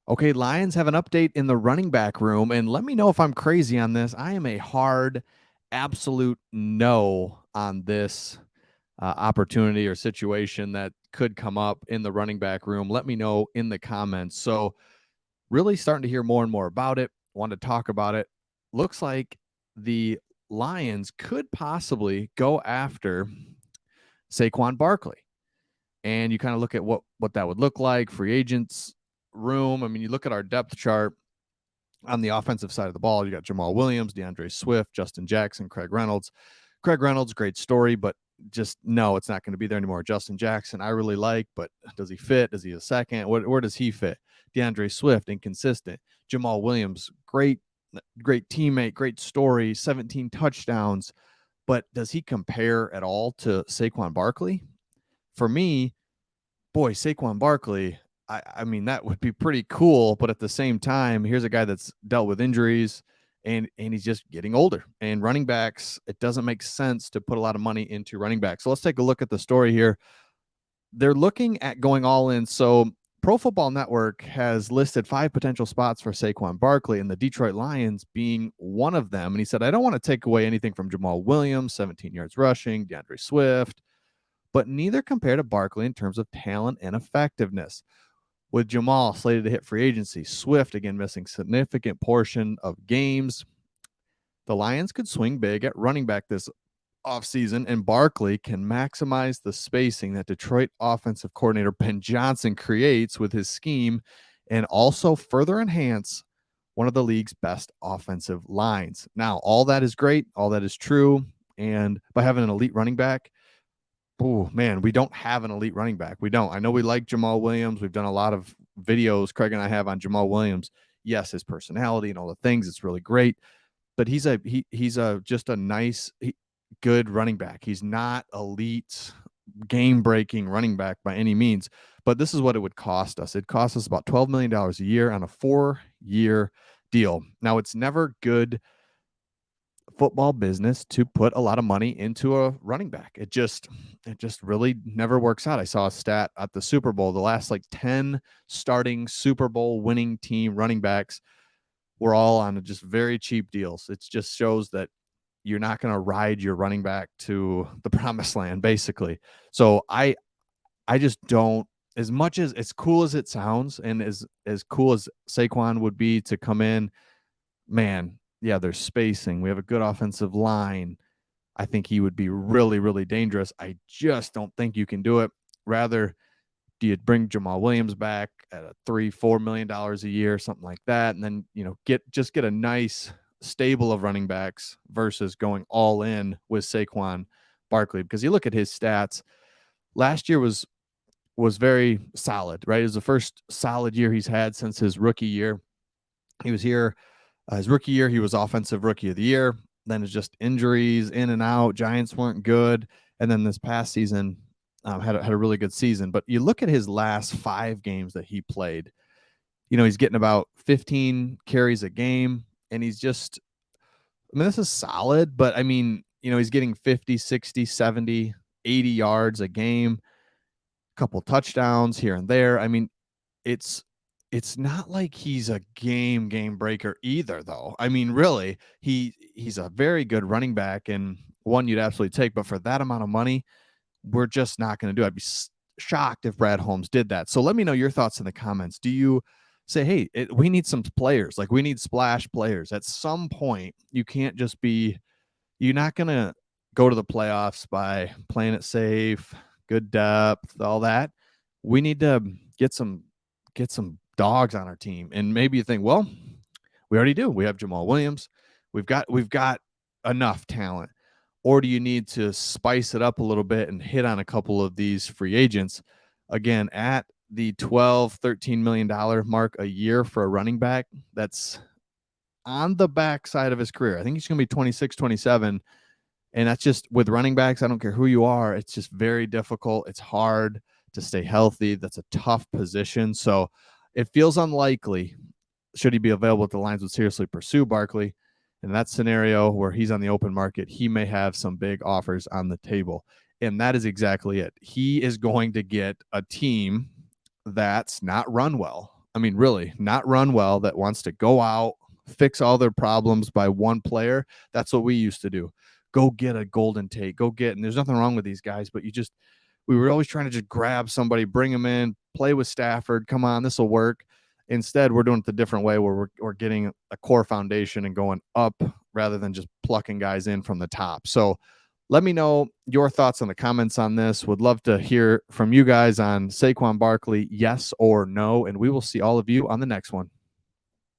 Okay, Lions have an update in the running back room, and let me know if I'm crazy on this. I am a hard, absolute no on this opportunity or situation that could come up in the running back room. Let me know in the comments. So, really starting to hear more and more about it. Want to talk about it. Looks like the Lions could possibly go after Saquon Barkley. And you kind of look at what that would look like, free agents room. I mean, you look at our depth chart on the offensive side of the ball. You got Jamal Williams, DeAndre Swift, Justin Jackson, Craig Reynolds. Craig Reynolds, great story, but just no, it's not going to be there anymore. Justin Jackson, I really like, but does he fit? Is he a second? Where does he fit? DeAndre Swift, inconsistent. Jamal Williams, great teammate, great story, 17 touchdowns, but does he compare at all to Saquon Barkley? For me, boy, Saquon Barkley, I mean, that would be pretty cool. But at the same time, here's a guy that's dealt with injuries and he's just getting older. And running backs, it doesn't make sense to put a lot of money into running backs. So let's take a look at the story here. They're looking at going all in. So Pro Football Network has listed 5 potential spots for Saquon Barkley, and the Detroit Lions being one of them. And he said, I don't want to take away anything from Jamal Williams, 17 yards rushing, DeAndre Swift, but neither compare to Barkley in terms of talent and effectiveness. With Jamal slated to hit free agency, Swift again missing significant portion of games, the Lions could swing big at running back this offseason, and Barkley can maximize the spacing that Detroit offensive coordinator Ben Johnson creates with his scheme and also further enhance one of the league's best offensive lines. Now, all that is great, all that is true, and by having an elite running back, oh man, we don't have an elite running back. We don't. I know we like Jamal Williams. We've done a lot of videos Craig and I have on Jamal Williams. Yes, his personality and all the things, it's really great. But he's a just a nice, good running back. He's not elite, game breaking running back by any means. But this is what it would cost us. It costs us about $12 million a year on a 4-year deal. Now it's never good football business to put a lot of money into a running back. It just really never works out. I saw a stat at the Super Bowl, the last like 10 starting Super Bowl winning team running backs were all on just very cheap deals. It just shows that you're not going to ride your running back to the promised land basically. So I just don't, as much as cool as it sounds and as cool as Saquon would be to come in, man, yeah, there's spacing. We have a good offensive line. I think he would be really, really dangerous. I just don't think you can do it. Rather, do you bring Jamal Williams back at a $3-4 million a year, something like that, and then get a nice stable of running backs versus going all in with Saquon Barkley? Because you look at his stats, last year was very solid, right? It was the first solid year he's had since his rookie year. He was here. His rookie year, he was offensive rookie of the year. Then it's just injuries in and out. Giants weren't good. And then this past season, had a really good season. But you look at his last 5 games that he played, he's getting about 15 carries a game. And he's just, I mean, this is solid, but I mean, he's getting 50, 60, 70, 80 yards a game, a couple touchdowns here and there. I mean, it's it's not like he's a game breaker either, though. I mean, really, he's a very good running back and one you'd absolutely take. But for that amount of money, we're just not going to do it. I'd be shocked if Brad Holmes did that. So let me know your thoughts in the comments. Do you say, hey, we need some players, like we need splash players at some point? You can't just be, you're not going to go to the playoffs by playing it safe, good depth, all that. We need to get some dogs on our team. And maybe you think, well, we already do. We have Jamal Williams. We've got enough talent. Or do you need to spice it up a little bit and hit on a couple of these free agents? Again, at the $12-13 million mark a year for a running back, that's on the backside of his career. I think he's going to be 26, 27. And that's just with running backs. I don't care who you are. It's just very difficult. It's hard to stay healthy. That's a tough position. So it feels unlikely, should he be available, the Lions would seriously pursue Barkley. In that scenario where he's on the open market, he may have some big offers on the table. And that is exactly it. He is going to get a team that's not run well. I mean, really, not run well, that wants to go out, fix all their problems by one player. That's what we used to do. Go get a Golden Tate, go get, and there's nothing wrong with these guys, but we were always trying to just grab somebody, bring them in, play with Stafford. Come on, this will work. Instead, we're doing it the different way where we're getting a core foundation and going up rather than just plucking guys in from the top. So let me know your thoughts on the comments on this. Would love to hear from you guys on Saquon Barkley, yes or no. And we will see all of you on the next one.